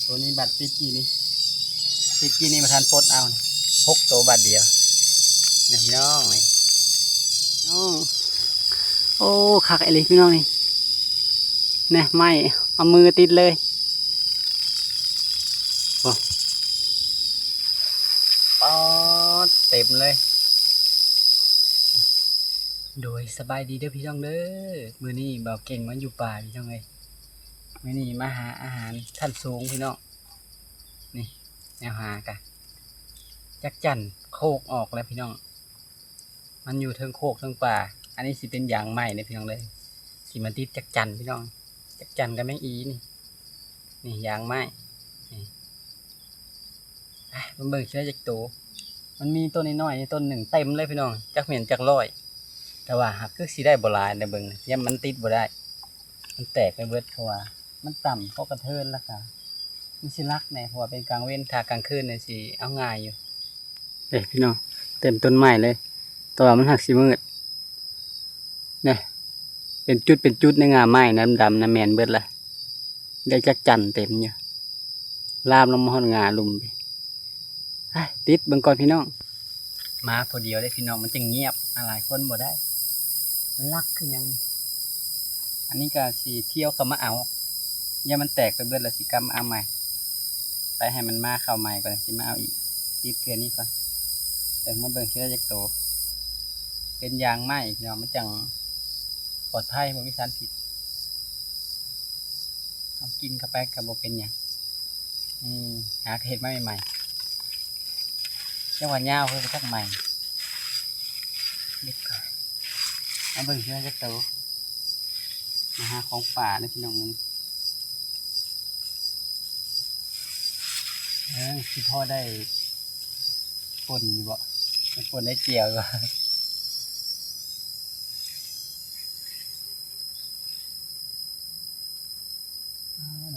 ตัวนี้บัตรติดกี้นี่มาทานปดเอา6 ตัวบัตรเดียวเนี่ยพี่น้องนี่น้องโอ้คักไอ้เลยพี่น้องนี่เนี่ยไม่เอามือติดเลยโอ้ปอดเต็มเลยโดยสบายดีเด้อพี่น้องเด้อมื้อนี้เบาเก่งมันอยู่ป่าพี่น้องเอ้ยมื้อนี้มาหาอาหารขั้นสูงพี่น้องนี่แนวหากะจักจั่นโคกออกแล้วพี่น้องมันอยู่เทิงโคกเทิงป่าอันนี้สิเป็นยางไม้เนี่ยพี่น้องเลยสิมันติดจักจั่นพี่น้องจักจั่นกับแมงอีนี่ยางไม้นี่มันเบิ่งเชื่อจักโตมันมีต้นน้อยๆต้นหนึ่งเต็มเลยพี่น้องจักเหม็นจักร้อยแต่ว่าหากคือสิได้บ่หลายในเบิ่งย่ำมันติดบ่ได้มันแตกไปเบิดเพราะว่ามันต่ำเพราะกระเทินแล้วก็มันสิรักแน่เพราะว่าเป็นกลางเว้นถ้ากลางคืนเนี่ยสิเอาง่ายอยู่พี่น้องเต็มต้นไม้เลยตัวมันหักสิมืดเนี่ยเป็นจุดในงาไม้น้ำดำน้ำแมนเบิดละได้จักจั่นเต็มอยู่ลามลงมาหอนงาลุมไปติดเบิ่งก่อนพี่น้องมาพอเดียวได้พี่น้องมันจะเงียบหลายคนบ่ได้มันรักคือยังอันนี้ก็สีเที่ยวเข้ามาเอาอย่ามันแตกไปเบิดละสิกรรมเอาใหม่ไปให้มันมาเข้าใหม่ก่อนสิมาเอาอีกติดเกลือนี้ก่อนเดี๋ยวมาเบิ่งเชื่อจักโตเป็นยางไม้พี่น้องมันจังปลอดภัยบ่มีสารพิษเอากินเข้าไปกับบ่เป็นหยังหาเห็ดมาใหม่ๆจังหวะยาวเพื่อไปทักใหม่เด็กก่อนเอาเบิ่งเชื่อจักโตมาหาของป่านะพี่น้องมึงคิดพ่อได้ป่นอยู่บ่ป่นได้เจียวอยู่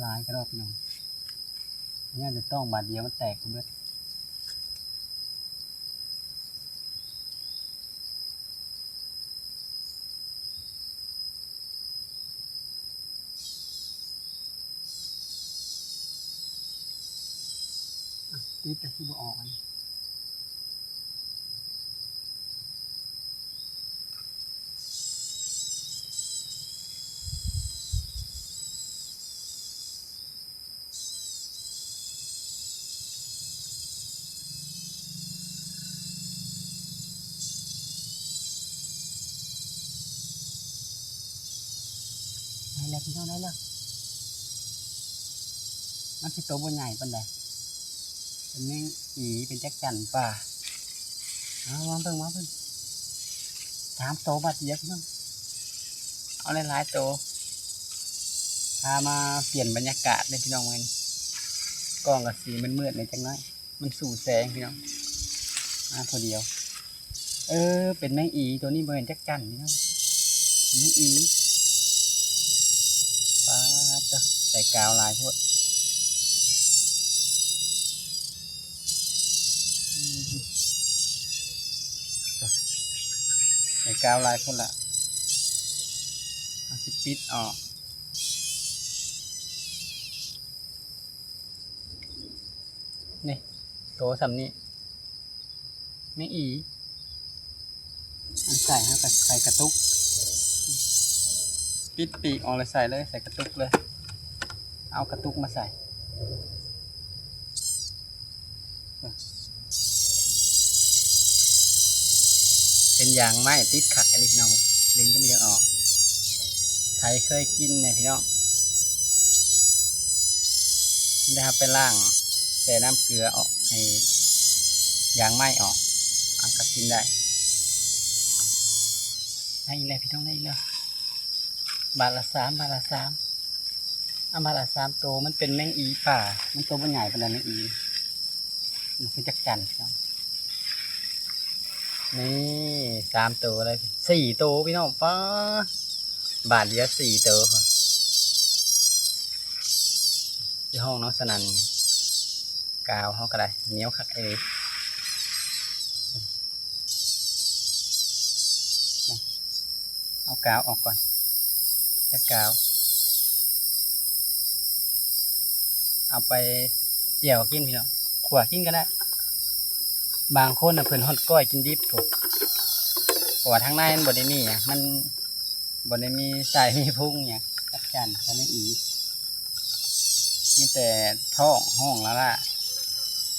หลายกระดอกพี่น้องเนี่ยจะต้องบาดเดียวมันแตกเบิดติดแต่ที่บ่ออกได้แล้วพี่น้องได้แล้วมันสิโตบ่ใหญ่ปานใดเป็นแมงอีเป็นจักจั่นป่ามาเบิ่ง3 โตบาดเดียวพี่น้องเอาหลายๆโตพามาเปลี่ยนบรรยากาศเลยพี่น้องเว้ยกล้องกับสีมันมืดในจังน้อยมันสู่แสงพี่น้องมาพอเดียวเป็นแมงอีตัวนี้บ่เห็นจักจั่นพี่น้องแมงอีปลาจ้ะใส่กาวลายพวกใส่กาวลายพวกละเอาสิปิดออกนี่โตสำนี้แมงอีอันใส่ให้กับใส่กระตุกปิดปีกออกเลยใส่เลยใส่กระตุกเลยเอากระตุกมาใส่เป็นยางไม้ติดขัดอะไรพี่น้องดึงก็ไม่ยังออกใครเคยกินเนี่ยพี่น้องนะครับไปล่างแต่น้ำเกลือออกให้ยางไม้ออกอังกกินได้เลยพี่น้องได้เลยบาทละ3 บาทละ3เอาบาทละ3ตัวมันเป็นแมงอีป่ามันตัวมันใหญ่เป็นแมงอีมันคือจักจั่นพี่น้องนี่3 ตัวเลย4 ตัวพี่น้องป้าบาทเดียว4 ตัวที่ห้องน้องสนันกาวห้องก็ได้เหนียวคักเอากาวออกก่อนจะกาว เอาไปเจียวกินพี่น้องขั่วกินก็ได้บางคนเพิ่นฮอดก้อยกินดิบถูกเพราะว่าทางในมันบ่ได้มีมันบ่ได้มีสายมีพุงเนี่ยจักจันจะไม่อีมีแต่ท้องห้องแล้วล่ะ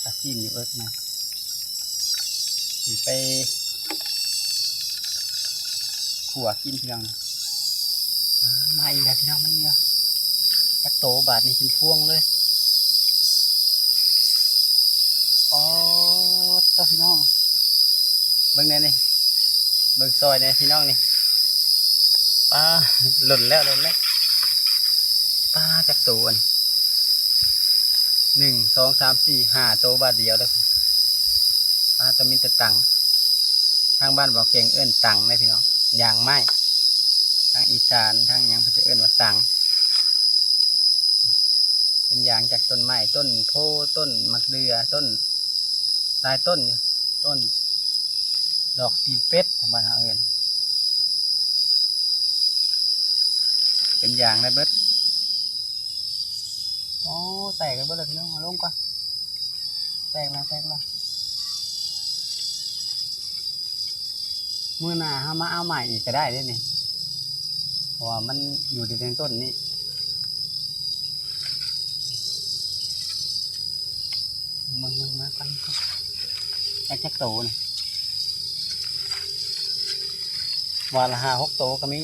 ตะกินอยู่เอิกมาสิไปขั่วกินพี่น้องมาอีกแล้วพี่น้องไม่เยอะจักโตบาทนี่เป็นพวงเลยอ๋อต่อพี่น้องเบิ่งแน่นี่เบิ่งซอยเนี่ยพี่น้องนี่ปลาหล่นแล้วปลาจักตัวนี่1 2 3 4 5ตัวบาทเดียวแล้วปลาตะมินตะตังทางบ้านบอกเก่งเอื้อนตังเลยพี่น้องอย่างไม้ทางอีสานทางยังเพิ่นจะเอื้อนว่าตังเป็นอย่างจากต้นไม้ต้นโพต้นมะเดื่อต้นลายต้นอยู่ต้นดอกตีนเป็ดทางบ้านเฮาเอิ้นเป็นอย่างได้เบิดอ๋อแตกกันเบิดเลยพี่น้องเอาลงก่อนแตกแล้วมื้อหน้าเฮามาเอาใหม่อีกก็ได้เด้นี่เพราะว่ามันอยู่ที่ต้นนี้มึงมากันจักโตนี่วันละ5 6 โตก็มี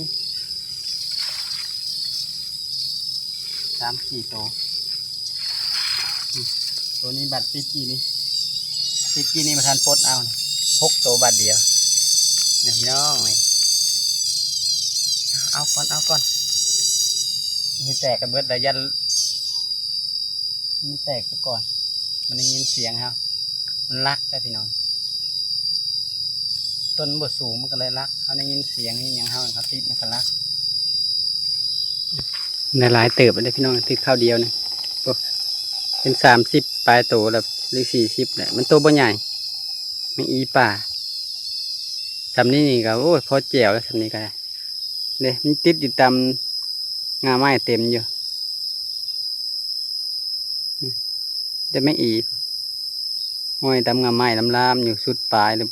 3 4 โตตัวนี้บัตรติดกี่นี่มาทานปลดเอา6 โตบาทเดียวเนี่ยพี่น้องนี่เอาก่อนมีแตกกันเบิดแต่ยันมันแตกไปก่อนมันได้ยินเสียงครับมันรักได้พี่น้องต้นบทสูงมันก็เลยรักเขาได้ยินเสียงนี่อย่างเขาติดมันก็รักในหลายเติบเลยพี่น้องติดข้าวเดียวนี่เป็น30 ปลายโตแล้วหรือ40แหละมันโตบ่ใหญ่ไม่อีป่าสำนี้นี่ก็โอ้ยพอแจ๋วแล้วสำนี้ก็ได้เนี่ยมันติดอยู่ตามงาไม้เต็มอยู่จะไม่อีห้อยตามงาไม้ลามอยู่สุดปลายเลย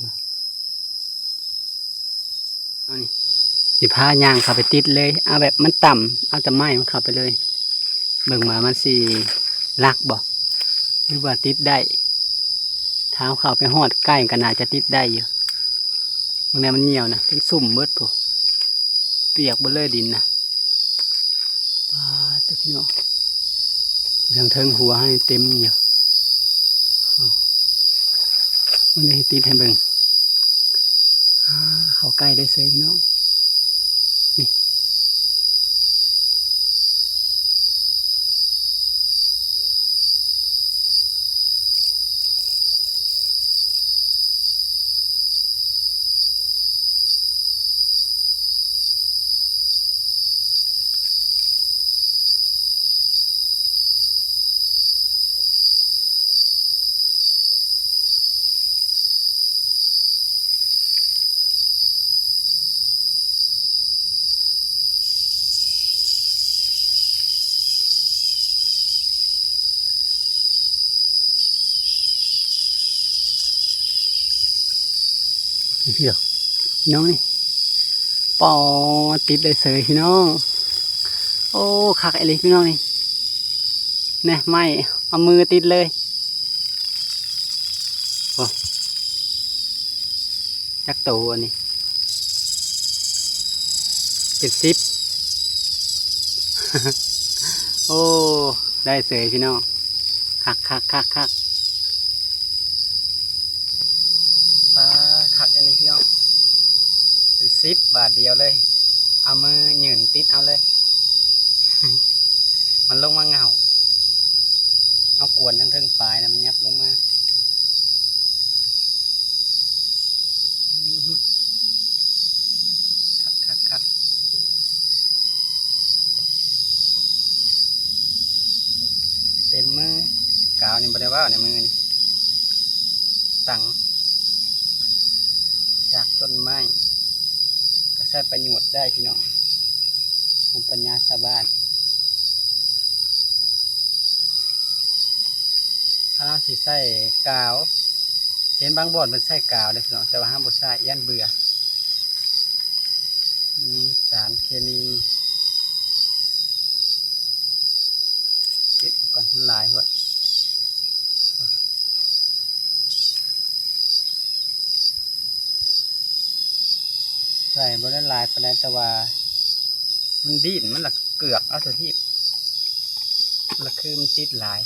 เอานี่สิพาย่างเข้าไปติดเลยเอาแบบมันต่ำเอาแต่ไม้มันเข้าไปเลยเบิ่งมามันสิลักบ่หรือว่าติดได้เท้าเข้าไปหอดใกล้กันน่าจะติดได้อยู่บางแนมันเหนียวนะเป็นสุ่มเบิดผู้เปียกบนเลยดินนะปลาตัวพี่น้องทางเทิงหัวให้เต็มอยู่มันได้ติดให้เบิ่งเข้าใกล้ได้เสยพี่น้องนี่พี่น้องนี่ปอติดได้เสยพี่น้องโอ้คักไอ้เล็กพี่น้องนี่เนี่ยไม่เอามือติดเลยโอ้จักโตอันนี้เป็น10 โอ้ได้เสยพี่น้องคักปลาคักอันนี้พี่น้องเป็น10 บาทเดียวเลยเอามือหยื่นติดเอาเลย มันลงมาเงาเอากวนทั้งเทิงปลายนะมันยับลงมาคักเต็มมือกาวนี่บ่ได้ว่าในมือนี่ตังจากต้นไม้ก็ใช้ประโยชน์ได้พี่น้องภูมิปัญญาชาวบ้าน ถ้าเราสิใส่กาวเห็นบางบ่อนมันใส่กาวเลยพี่น้องแต่ว่าห้ามบ่ใส่ยันเบื่อมีสารเคมีติดออกก่อนมันหลายพวดใส่บ่ได้หลายปานใดแต่ว่ามันดิ้นมันละเกือกเอาตัวที่ละคือมันติดหลาย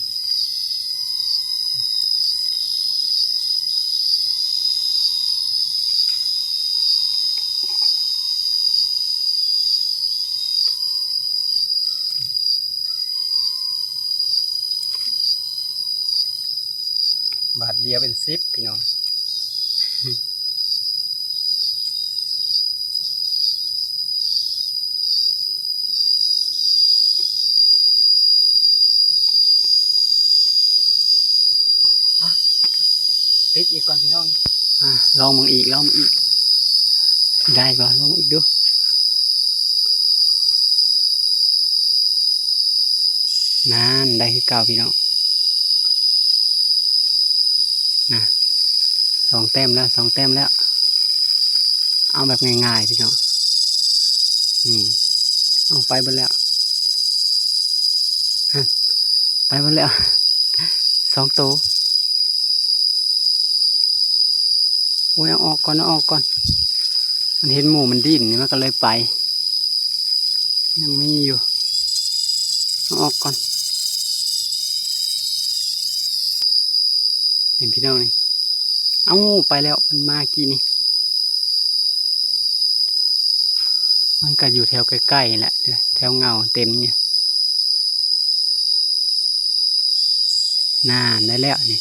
บาทเดียวเป็น10พี่น้องติดอีกก่อนพี่น้องลองมึงอีกลองมึงอีกได้ก่อนลองอีกดูนั่นได้คือเก่าพี่น้องนะ2 แต้มแล้ว2 แต้มแล้วเอาแบบง่ายๆพี่น้องเอาไปหมดแล้วไปหมดแล้ว2 ตัวโอ้ยเอาออกก่อนเอาออกก่อนมันเห็นหมูมันดิ้นนี่มันก็เลยไปยังมีอยู่เอาออกก่อนเห็นพี่น้องนี่เอาไปแล้วมันมากี่นี่มันก็อยู่แถวใกล้ๆแหละแถวเงาเต็มเนี่ยน่าได้แล้วนี่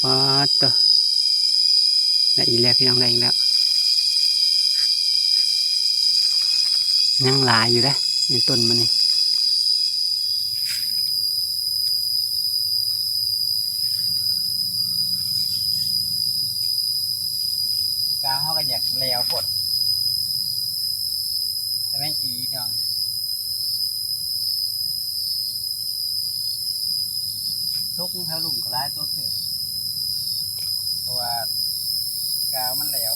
ปาดตัวได้อีกแล้วพี่น้องได้อีกแล้วยังหลายอยู่ได้ในต้นมันนี่กาเขาก็อยากแล้วพดใช่ไหมอีพี่น้องทุกแถวหลุมก็ร้ายตัวเสือเพราะว่ากาวมันแล้ว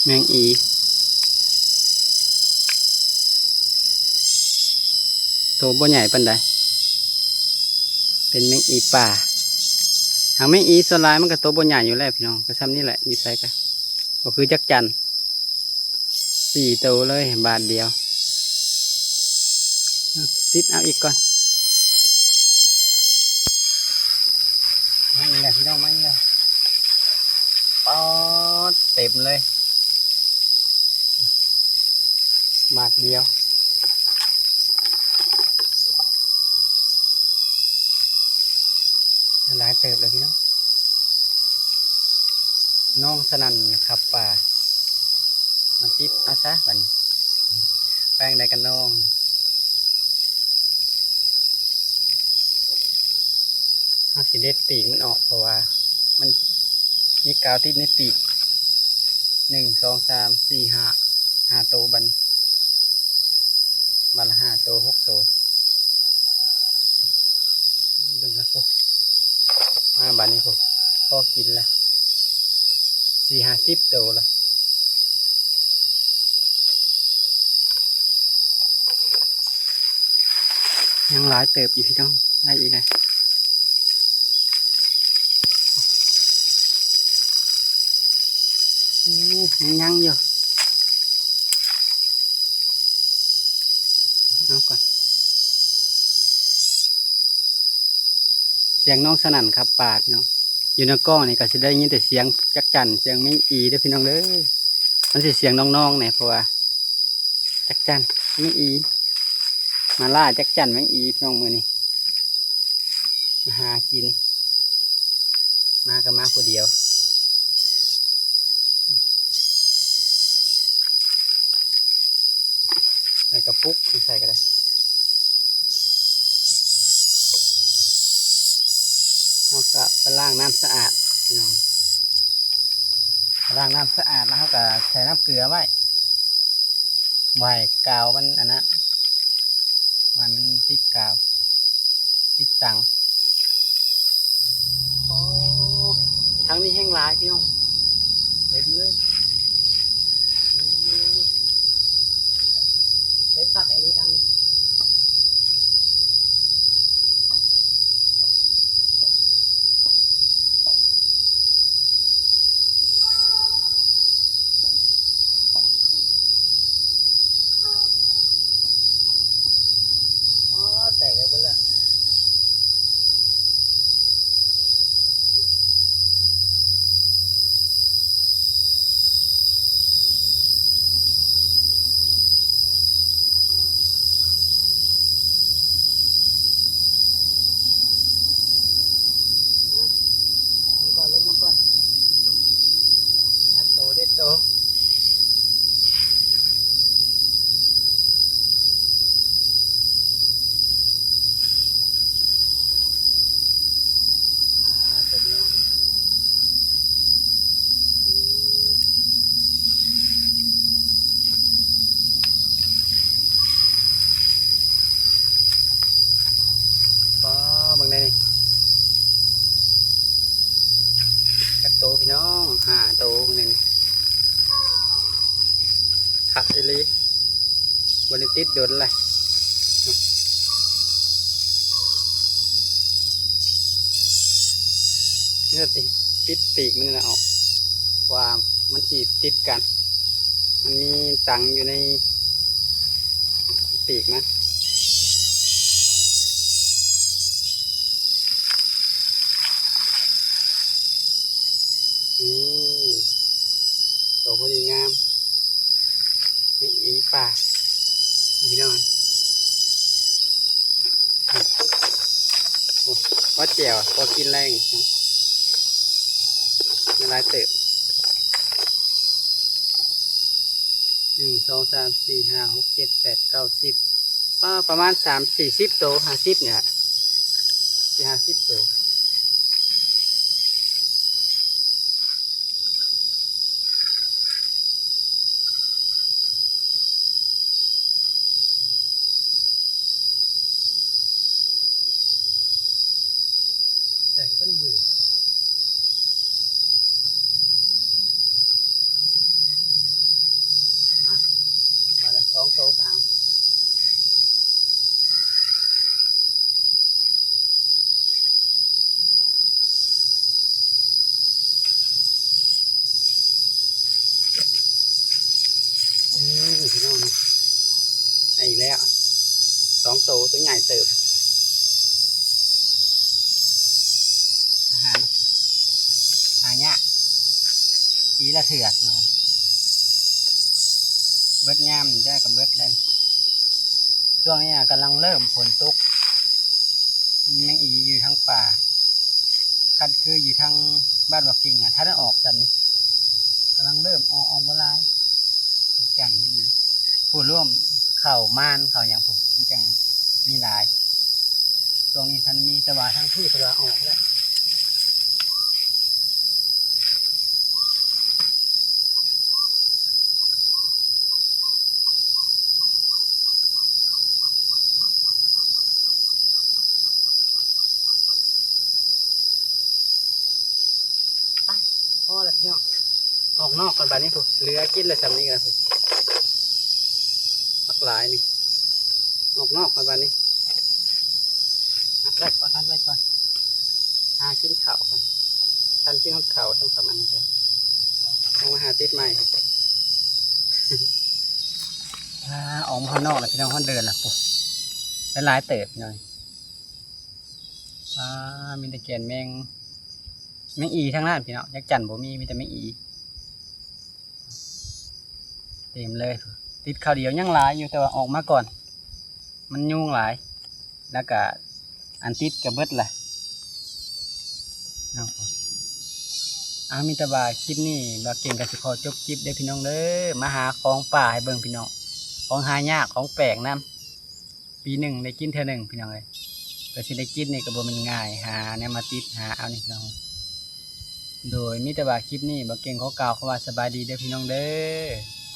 แมงอีตัวบ่ใหญ่ปานใดเป็นแมงอีป่าหางแมงอีส่วนลายมันก็ตัวบ่ใหญ่อยู่แล้วพี่น้องก็ซ้ำนี่แหละอยู่ใส่กันก็คือจักจัน4 ตัวเลยบาทเดียวติดเอาอีกก่อนมาอีกแล้วพี่น้องมาอีกแล้วปอดเต็มเลยบาทเดียวหลายเติบเลยพี่น้องน้องสนั่นขับป่ามาติดเอาซะบันแป้งไหนกันน้องเอาสีเด็ดปีกมันออกเพราะว่ามันมีกาวติดในปีก1 2 3 4 5 ตัวบันละ5 ตัว 6 ตัวเบิ่งครับพวกมาบันนี้พวกพอกินละ4 50 ตัวละยังหลายเติบอยู่พี่น้องได้อีกเลยยังอยู่เอาก่อนเสียงน้องสนั่นครับปาดเนาะอยู่ในกล้องนี่ก็จะได้ยินแต่เสียงจักจั่นเสียงไม่อีเด้อพี่น้องเลยมันสิเสียงน้องๆเนี่ยเพราะว่าจักจั่นไม่อีมาล่าจักจั่นไม่อีพี่น้องมือนี่มาหากินมากับมาผู้เดียวใส่กระปุกใส่ก็ได้ เราก็ไปล้างน้ำสะอาดพี่น้องล้างน้ำสะอาดแล้วเราก็ใส่น้ำเกลือไว้กาวมันอันนั้นไว้มันติดกาวติดตังโอ้ทั้งนี้แห้งร้ายพี่น้องเต็มเลยเต็มสัตว์ไอ้นี่ดังนี่อ๋อแตกเลยไปเลยลงก่อนลงมาก่อนนักโตได้โตตัวนี้ก็บางในนี่กักโตพี่น้องโตบางในนี่ขัดไอ้ลีบนติดโดนอะไรนี่ติปิดปีกมันนะออกว่ามันสีติดกันมันมีตังอยู่ในปีกมันนี่โตพอดีงามนี่อีป่าพี่น้องว่าเจียวพอกินแรงเวลาเติบ1 2 3 4 5 6 7 8 9 10ก็ประมาณ3-40 โต50เนี่ย50 โตแต่ก็เบื่อมาละ2 โตเอาพี่น้องนะไอ้แล้ว2 โตตัวใหญ่เติบอาหารหายากปีละเถือกหน่อยเบิดงามได้กับเบิดเลยช่วงนี้กำลังเริ่มฝนตกแมงอีอยู่ทั้งป่าคัดคืออยู่ทางบ้านวักกิ่งถ้าได้ออกจำนี้กำลังเริ่มออกมาลายจังนี่ผู้ร่วมเข่าม่านเข่าอย่างผมจังมีลายช่วงนี้ท่านมีตะวันทั้งที่ตะวันออกแล้วพ่อแล้วพี่น้องออกนอกกันบ้านนี้ถูกเหลือกินเลยสำนี้กันถูกมักหลายนี่ออกนอกกันบ้านนี้อัดไว้ก่อนกินข้าวกันทันกินข้าวต้องสำอันไปต้องมาหาติดใหม่ออกมาข้างนอกแล้วพี่น้องเขาเดินล่ะปุ๊บหลายเติบหน่อยมีแต่แกนแมงอีทั้งนั้นพี่น้องยักษ์จันทร์บ่มีแต่แมงอีเต็มเลยติดข้าวเดียวยังหลายอยู่แต่ว่าออกมาก่อนมันยุ่งหลายแล้วก็อันติดกับเบิดแหละมีแต่ว่าคลิปนี้บาเก่งกับสิขอจบคลิปได้พี่น้องเลยมาหาของป่าให้เบิ่งพี่น้องของหายากของแปลกนะปีหนึ่งได้กินเท่าหนึ่งพี่น้องเลยไป ก็สิได้กินนี่ก็บ่แม่นง่ายหาแนวมาติดหาเอานี่พี่น้องโดยมีแต่ว่าคลิปนี้บ่เก่งขอกล่าวคำว่าสบายดีเด้อพี่น้องเด้อ